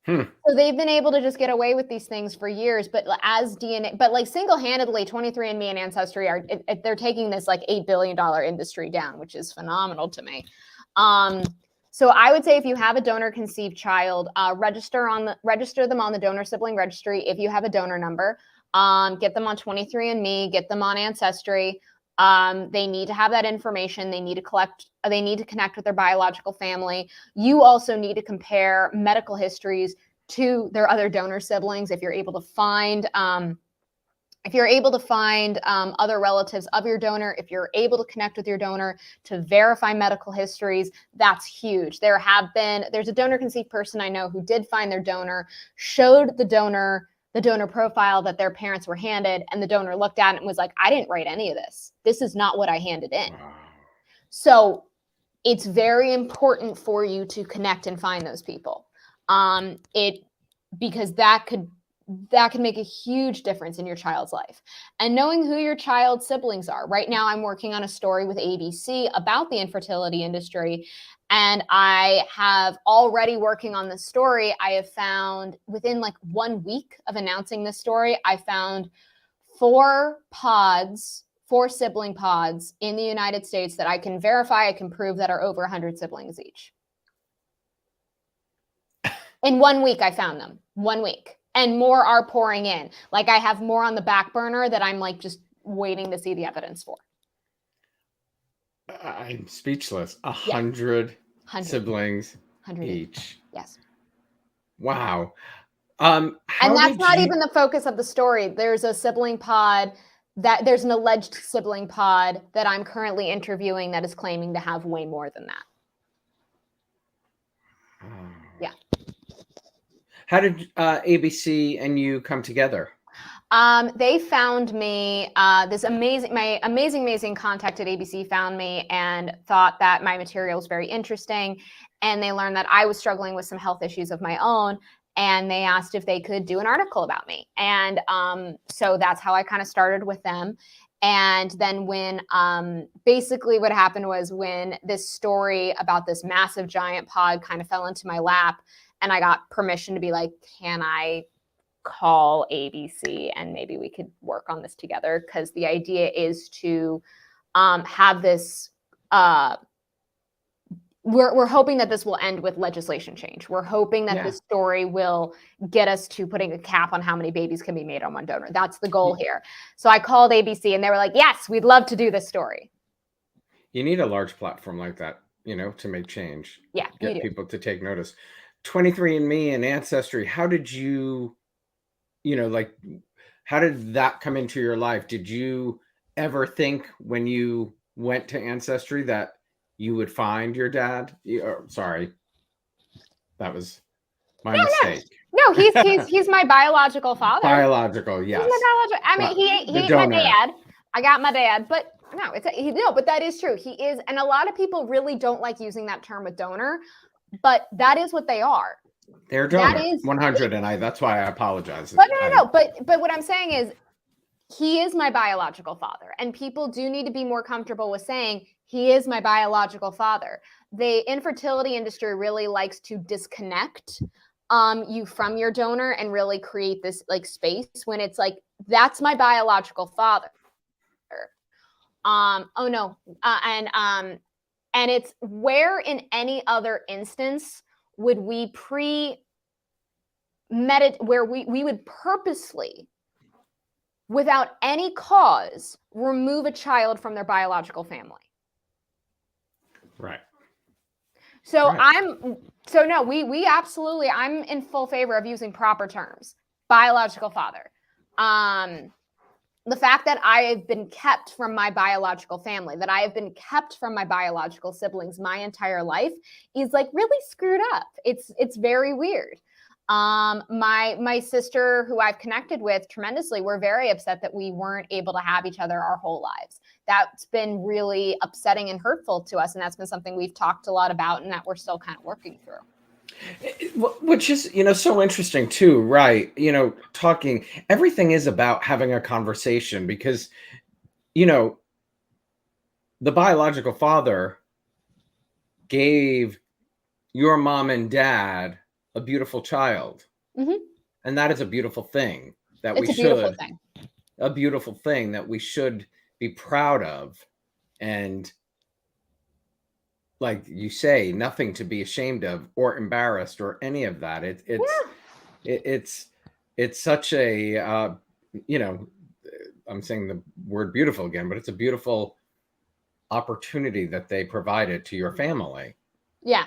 Speaker 2: so they've been able to just get away with these things for years, but as DNA, but like single-handedly, 23andMe and Ancestry they're taking this like $8 billion industry down, which is phenomenal to me. So I would say if you have a donor conceived child, register them on the donor sibling registry. If you have a donor number, get them on 23andMe, get them on Ancestry. They need to have that information. They need to connect with their biological family. You also need to compare medical histories to their other donor siblings. If you're able to find, other relatives of your donor, if you're able to connect with your donor to verify medical histories, that's huge. There's a donor conceived person I know who did find their donor, showed the donor profile that their parents were handed, and the donor looked at it and was like, I didn't write any of this. This is not what I handed in. Wow. So it's very important for you to connect and find those people. Because that could make a huge difference in your child's life. And knowing who your child's siblings are. Right now, I'm working on a story with ABC about the infertility industry. And I have already working on this story. I have found within like 1 week of announcing this story, I found 4 sibling pods in the United States that I can verify, I can prove that are over 100 siblings each. In 1 week, I found them. 1 week. And more are pouring in. Like I have more on the back burner that I'm like just waiting to see the evidence for.
Speaker 1: I'm speechless. 100 siblings
Speaker 2: 100
Speaker 1: each.
Speaker 2: Yes.
Speaker 1: Wow.
Speaker 2: And that's not even the focus of the story. There's a sibling pod there's an alleged sibling pod that I'm currently interviewing that is claiming to have way more than that. Yeah.
Speaker 1: How did ABC and you come together?
Speaker 2: They found me, my amazing contact at ABC found me and thought that my material was very interesting. And they learned that I was struggling with some health issues of my own. And they asked if they could do an article about me. And so that's how I kind of started with them. And then when basically what happened was when this story about this massive giant pod kind of fell into my lap, and I got permission to be like, can I call ABC and maybe we could work on this together? Because the idea is to have this, we're hoping that this will end with legislation change. We're hoping that this story will get us to putting a cap on how many babies can be made on one donor. That's the goal here. So I called ABC and they were like, yes, we'd love to do this story.
Speaker 1: You need a large platform like that, to make change.
Speaker 2: Yeah.
Speaker 1: Get people to take notice. 23andMe and Ancestry, how did you, how did that come into your life? Did you ever think when you went to Ancestry that you would find your dad? Sorry, that was my
Speaker 2: No, no,
Speaker 1: mistake.
Speaker 2: no. He's my biological father.
Speaker 1: Biological,
Speaker 2: He's my
Speaker 1: yes.
Speaker 2: biological. I mean,
Speaker 1: But
Speaker 2: he
Speaker 1: the
Speaker 2: ain't my
Speaker 1: donor.
Speaker 2: dad. I got my dad, but no, no. But that is true. He is, and a lot of people really don't like using that term a donor, but that is what they are.
Speaker 1: They're
Speaker 2: That
Speaker 1: donor
Speaker 2: is
Speaker 1: 100, and that's why I apologize.
Speaker 2: But no. But what I'm saying is, he is my biological father, and people do need to be more comfortable with saying he is my biological father. The infertility industry really likes to disconnect you from your donor and really create this like space when it's like, that's my biological father. Oh no, and it's where in any other instance would we where we would purposely, without any cause, remove a child from their biological family.
Speaker 1: Right.
Speaker 2: So
Speaker 1: right.
Speaker 2: no, we absolutely, I'm in full favor of using proper terms. Biological father. The fact that I have been kept from my biological family, that I have been kept from my biological siblings my entire life is like really screwed up. It's very weird. My sister, who I've connected with tremendously, we're very upset that we weren't able to have each other our whole lives. That's been really upsetting and hurtful to us. And that's been something we've talked a lot about and that we're still kind of working through.
Speaker 1: Which is, so interesting too, right? Talking, everything is about having a conversation because, the biological father gave your mom and dad a beautiful child.
Speaker 2: Mm-hmm.
Speaker 1: And that is a beautiful thing that
Speaker 2: It's
Speaker 1: a beautiful thing that we should be proud of. And like you say, nothing to be ashamed of or embarrassed or any of that. It's such a, I'm saying the word beautiful again, but it's a beautiful opportunity that they provided to your family.
Speaker 2: Yeah.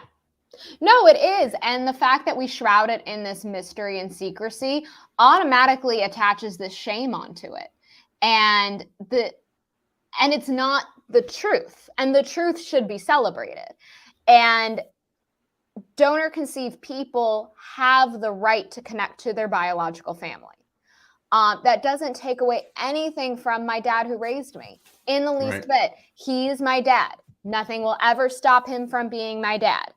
Speaker 2: No, it is. And the fact that we shroud it in this mystery and secrecy automatically attaches this shame onto it. And it's not the truth. And the truth should be celebrated. And donor conceived people have the right to connect to their biological family. That doesn't take away anything from my dad who raised me in the least bit. He's my dad. Nothing will ever stop him from being my dad,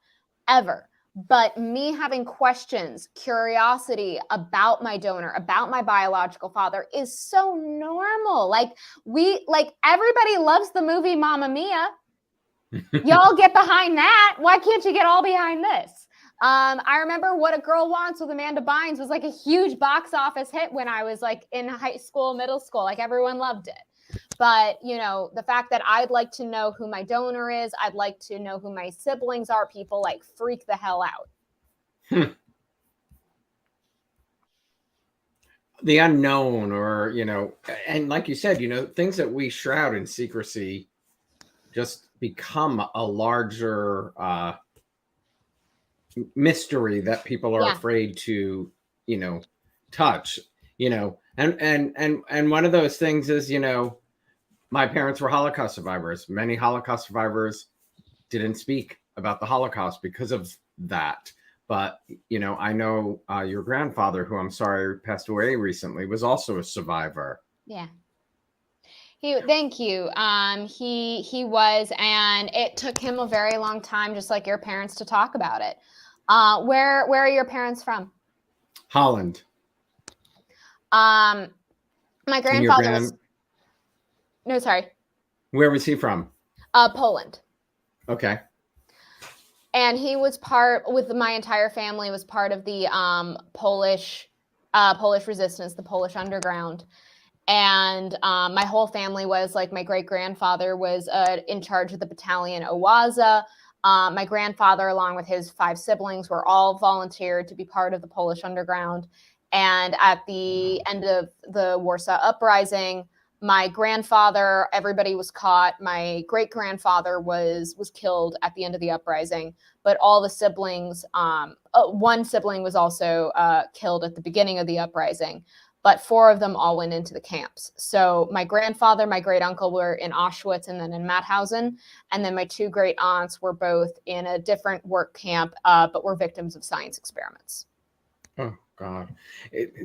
Speaker 2: ever. But me having questions, curiosity about my donor, about my biological father is so normal. Like everybody loves the movie Mamma Mia. Y'all get behind that. Why can't you get all behind this? I remember What a Girl Wants with Amanda Bynes was like a huge box office hit when I was like in high school, middle school. Like everyone loved it. But, the fact that I'd like to know who my donor is, I'd like to know who my siblings are, people like freak the hell out.
Speaker 1: The unknown or, and like you said, things that we shroud in secrecy just become a larger mystery that people are afraid to, touch, and one of those things is, my parents were Holocaust survivors. Many Holocaust survivors didn't speak about the Holocaust because of that. But, I know your grandfather, who I'm sorry passed away recently, was also a survivor.
Speaker 2: Yeah. Thank you. He was, and it took him a very long time, just like your parents, to talk about it. Where are your parents from?
Speaker 1: Holland.
Speaker 2: My grandfather was. No, sorry.
Speaker 1: Where was he from?
Speaker 2: Poland.
Speaker 1: Okay.
Speaker 2: And he was with my entire family, was part of the Polish resistance, the Polish underground. And my whole family was, like, my great-grandfather was in charge of the battalion Owaza. My grandfather, along with his 5 siblings, were all volunteered to be part of the Polish underground. And at the end of the Warsaw Uprising, my grandfather, everybody was caught. My great-grandfather was killed at the end of the uprising. But all the siblings, one sibling was also killed at the beginning of the uprising. but 4 of them all went into the camps. So my grandfather, my great uncle were in Auschwitz and then in Mauthausen. And then my 2 great aunts were both in a different work camp, but were victims of science experiments.
Speaker 1: Oh, God.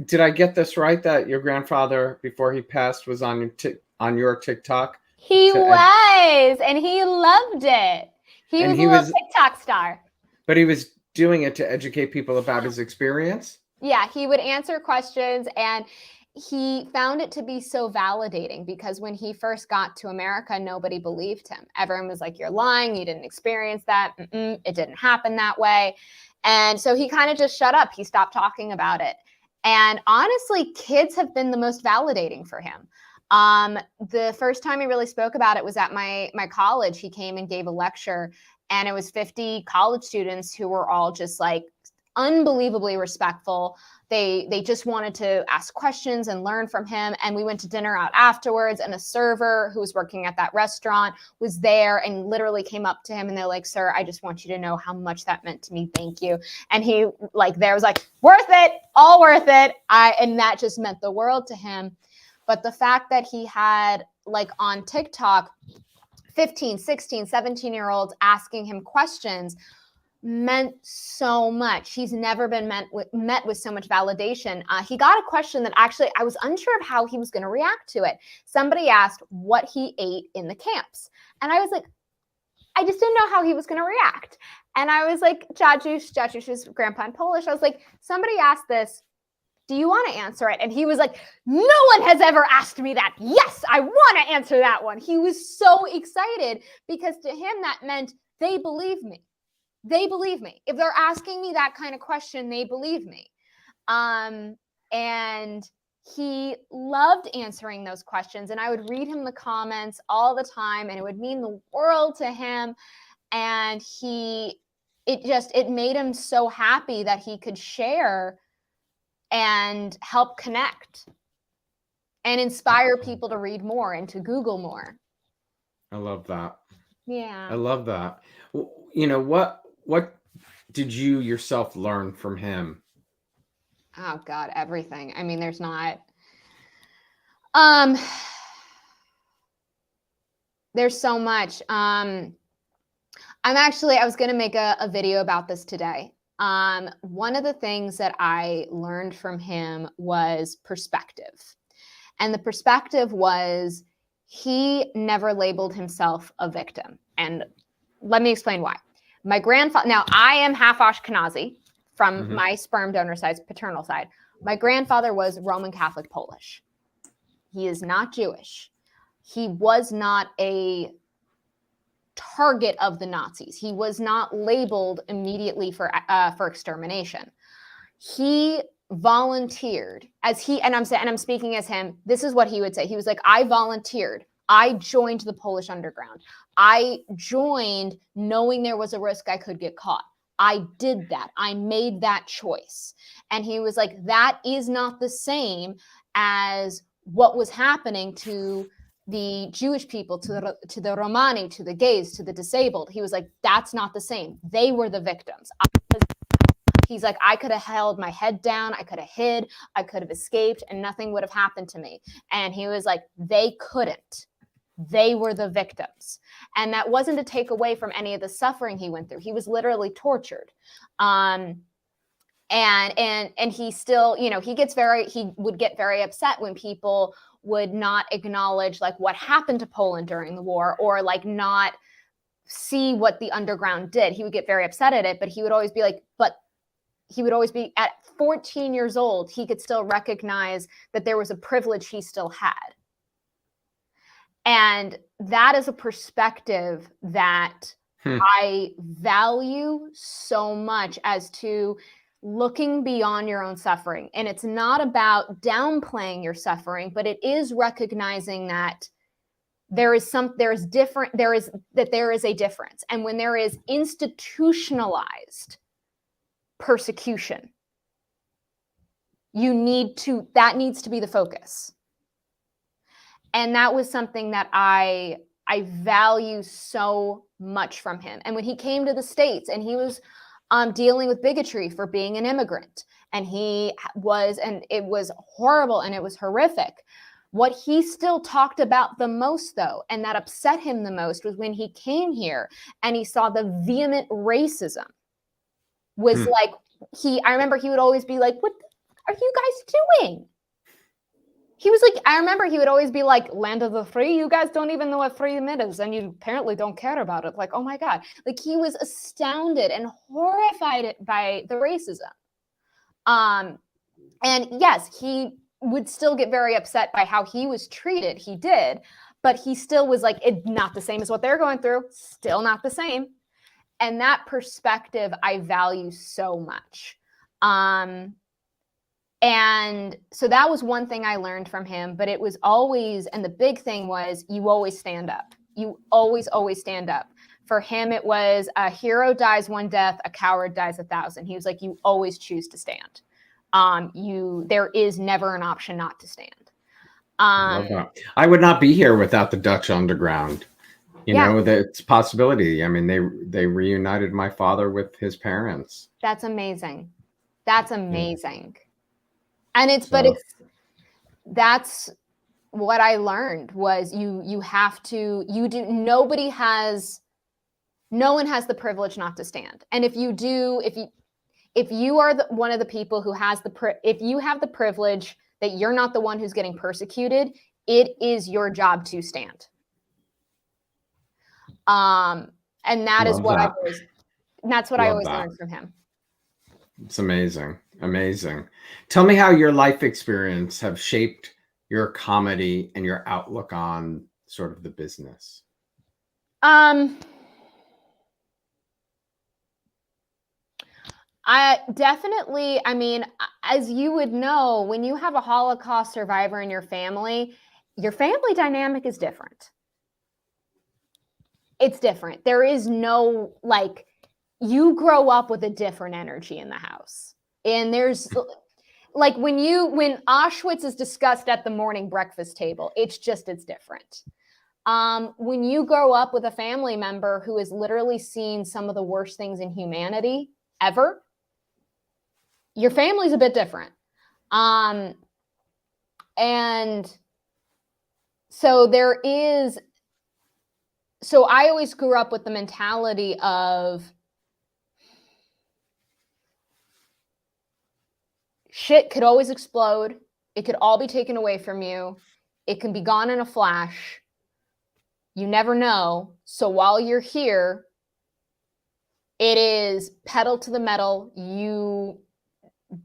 Speaker 1: Did I get this right, that your grandfather, before he passed, was on your TikTok?
Speaker 2: He was, and he loved it. He was a little TikTok star.
Speaker 1: But he was doing it to educate people about his experience?
Speaker 2: Yeah, he would answer questions, and he found it to be so validating because when he first got to America, nobody believed him. Everyone was like, you're lying. You didn't experience that. It didn't happen that way. And so he kind of just shut up. He stopped talking about it. And honestly, kids have been the most validating for him. The first time he really spoke about it was at my college. He came and gave a lecture, and it was 50 college students who were all just like unbelievably respectful. They just wanted to ask questions and learn from him. And we went to dinner out afterwards, and a server who was working at that restaurant was there and literally came up to him, and they're like, sir, I just want you to know how much that meant to me. Thank you. And he was like, worth it, all worth it. And that just meant the world to him. But the fact that he had, like, on TikTok, 15, 16, 17-year-olds asking him questions meant so much. He's never been met with so much validation. He got a question that actually I was unsure of how he was going to react to it. Somebody asked what he ate in the camps. And I was like, I just didn't know how he was going to react. And I was like, Jajusz is grandpa in Polish. I was like, somebody asked this. Do you want to answer it? And he was like, no one has ever asked me that. Yes, I want to answer that one. He was so excited because to him that meant they believe me. They believe me. If they're asking me that kind of question, they believe me. And he loved answering those questions. And I would read him the comments all the time, and it would mean the world to him. And it made him so happy that he could share and help connect and inspire people to read more and to Google more.
Speaker 1: I love that.
Speaker 2: Yeah.
Speaker 1: I love that. You know, what did you yourself learn from him?
Speaker 2: Oh God, everything. I mean, there's not, there's so much. I was going to make a video about this today. One of the things that I learned from him was perspective. And the perspective was he never labeled himself a victim. And let me explain why. My grandfather, now I am half Ashkenazi from my sperm donor side's paternal side. My grandfather was Roman Catholic Polish. He is not Jewish. He was not a target of the Nazis. He was not labeled immediately for extermination. He volunteered and I'm speaking as him. This is what he would say. He was like, I volunteered. I joined the Polish underground. I joined knowing there was a risk I could get caught. I did that. I made that choice. And he was like, that is not the same as what was happening to the Jewish people, to the Romani, to the gays, to the disabled. He was like, that's not the same. They were the victims. He's like, I could have held my head down. I could have hid. I could have escaped and nothing would have happened to me. And he was like, they couldn't. They were the victims. And that wasn't to take away from any of the suffering he went through. He was literally tortured. And he still, he would get very upset when people would not acknowledge like what happened to Poland during the war, or like not see what the underground did. He would get very upset at it, but he would always be like, at 14 years old, he could still recognize that there was a privilege he still had. And that is a perspective that I value so much, as to looking beyond your own suffering. And it's not about downplaying your suffering, but it is recognizing that there is a difference. And when there is institutionalized persecution, that needs to be the focus. And that was something that I value so much from him. And when he came to the States and he was dealing with bigotry for being an immigrant, and it was horrible and it was horrific. What he still talked about the most, though, and that upset him the most, was when he came here and he saw the vehement racism. Was like, I remember he would always be like, what are you guys doing? He was like, I remember he would always be like, land of the free, you guys don't even know what freedom is, and you apparently don't care about it. Like, oh my God. Like, he was astounded and horrified by the racism. And yes, he would still get very upset by how he was treated. He did, but he still was like, it's not the same as what they're going through. Still not the same. And that perspective I value so much. And so that was one thing I learned from him, but it was always, and the big thing was, you always stand up. You always stand up. For him, it was a hero dies one death, a coward dies 1,000. He was like, you always choose to stand. There is never an option not to stand.
Speaker 1: I would not be here without the Dutch Underground. You know, it's a possibility. I mean, they reunited my father with his parents.
Speaker 2: That's amazing. That's amazing. Yeah. And that's what I learned was no one has the privilege not to stand. And if you are one of the people who has if you have the privilege that you're not the one who's getting persecuted, it is your job to stand. And that is what I always learned from him.
Speaker 1: It's amazing. Amazing. Tell me how your life experience have shaped your comedy and your outlook on sort of the business.
Speaker 2: I mean, as you would know, when you have a Holocaust survivor in your family dynamic is different. It's different. There is no, like, you grow up with a different energy in the house. And there's like when Auschwitz is discussed at the morning breakfast table, it's different. When you grow up with a family member who has literally seen some of the worst things in humanity ever, your family's a bit different. And so I always grew up with the mentality of shit could always explode. It could all be taken away from you. It can be gone in a flash. You never know. So while you're here, it is pedal to the metal. You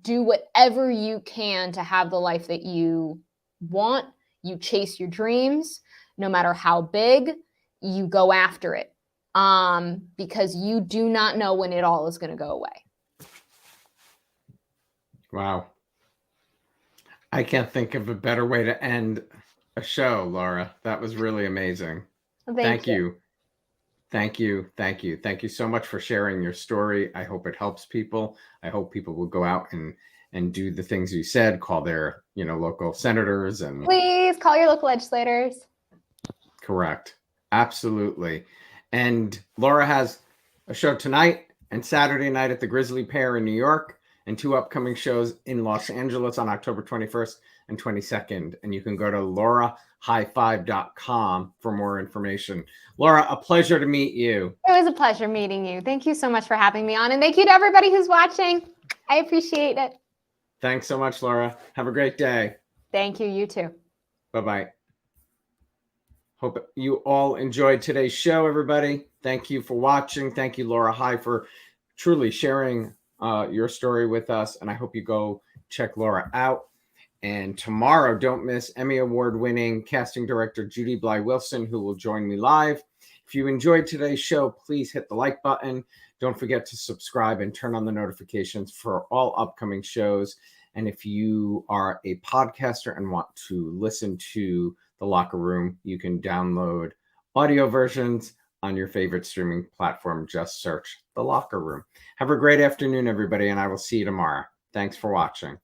Speaker 2: do whatever you can to have the life that you want. You chase your dreams, no matter how big, you go after it. Because you do not know when it all is going to go away.
Speaker 1: Wow. I can't think of a better way to end a show, Laura. That was really amazing. Thank you. Thank you. Thank you. Thank you so much for sharing your story. I hope it helps people. I hope people will go out and do the things you said, call their, local senators and
Speaker 2: please call your local legislators.
Speaker 1: Correct. Absolutely. And Laura has a show tonight and Saturday night at the Grizzly Pear in New York, and 2 upcoming shows in Los Angeles on October 21st and 22nd. And you can go to laurahighfive.com for more information. Laura, a pleasure to meet you.
Speaker 2: It was a pleasure meeting you. Thank you so much for having me on. And thank you to everybody who's watching. I appreciate it.
Speaker 1: Thanks so much, Laura. Have a great day.
Speaker 2: Thank you. You too.
Speaker 1: Bye-bye. Hope you all enjoyed today's show, everybody. Thank you for watching. Thank you, Laura High, for truly sharing your story with us, and I hope you go check Laura out. And tomorrow, don't miss Emmy Award-winning casting director Judy Bly Wilson, who will join me live. If you enjoyed today's show, please hit the like button. Don't forget to subscribe and turn on the notifications for all upcoming shows. And if you are a podcaster and want to listen to The Locker Room, you can download audio versions on your favorite streaming platform. Just search The Locker Room. Have a great afternoon, everybody, and I will see you tomorrow. Thanks for watching.